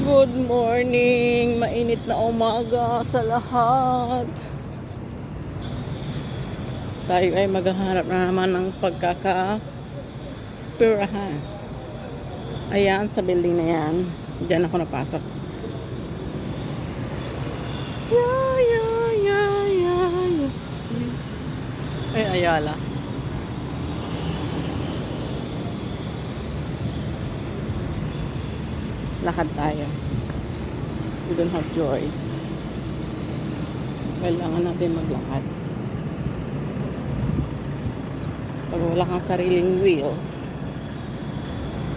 Good morning! Mainit na umaga sa lahat. Tayo ay maghahanap na naman ng pagkakapirahan. Ayan, sa building na yan. Diyan ako napasok. Ay, Ayala. Lakad tayo. We don't have choice. Kailangan natin maglakad. Pag wala kang sariling wheels,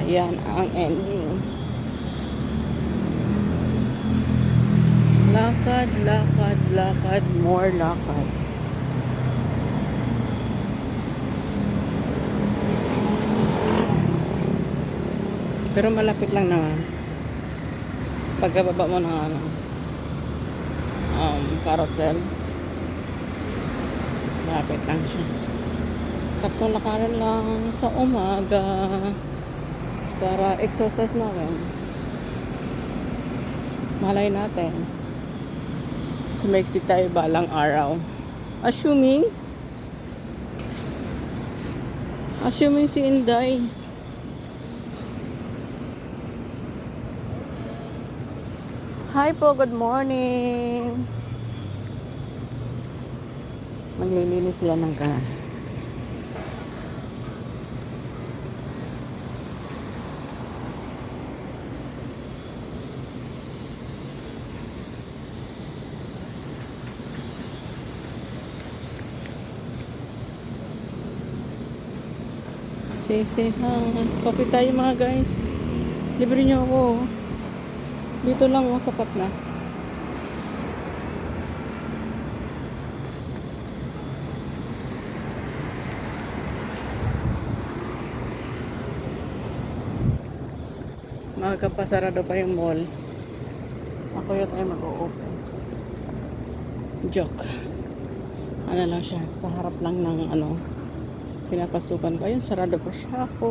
ayan ang ending. Lakad, lakad, lakad, more lakad. Pero malapit lang naman. Pagkababa mo ng carousel, malapit lang siya. Saktong lakaran lang sa umaga para exercise na rin. Malay natin sumeksik tayo balang araw. Assuming si Inday. Hi po, good morning. Maglilinis sila ng Coffee tayo mga guys. Libre niyo ako. Dito lang, sapat na. Magkapasarado pa yung mall. Ako yun ay mag-o-open. Joke. Ano lang siya, sa harap lang ng pinapasukan ko. Ayun, sarado pa siya ako.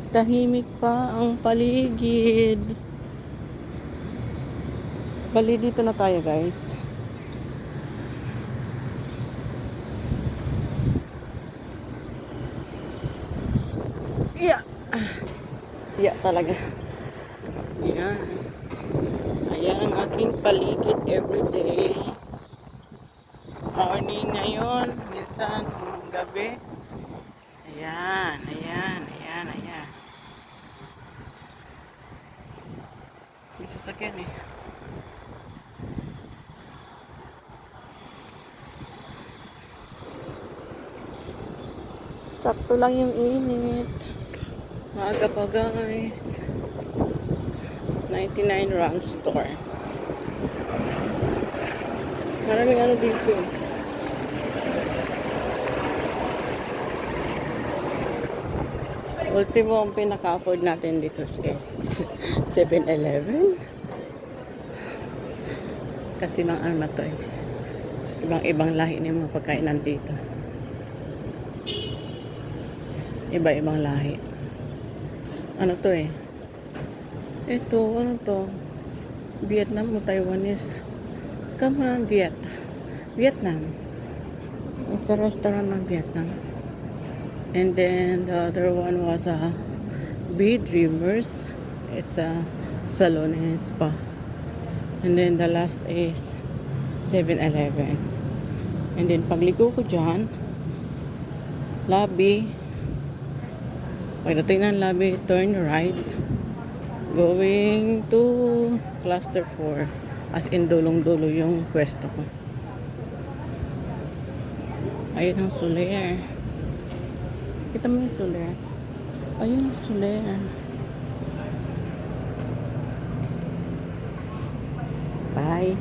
Tahimik pa ang paligid. Bali, dito na tayo guys. Yeah, talaga. Ayan. Ayan ang aking paligid everyday. Morning ngayon, minsan gabi. Ayan. May sasakyan eh. Sakto lang yung init. Maaga pa guys. 99 Run Store. Maraming dito. Ultimo ang pinaka-afford natin dito is 7-Eleven. Kasi mga na to eh. Ibang-ibang lahi na yung mga pagkain nandito. Iba-ibang lahi. Ano to eh? Ito, ano to? Vietnam o Taiwanese? Come on, Vietnam. It's a restaurant ng Vietnam. And then the other one was a Be Dreamers. It's a salon and spa. And then the last is 7-Eleven. And then pagligo ko dyan, lobby. Pagdating ng lobby, turn right. Going to Cluster 4. As in, dulong-dulo yung pwesto ko. Ayun ang Soler. Kita mo yung Soler. Ayun ang Soler. Bye.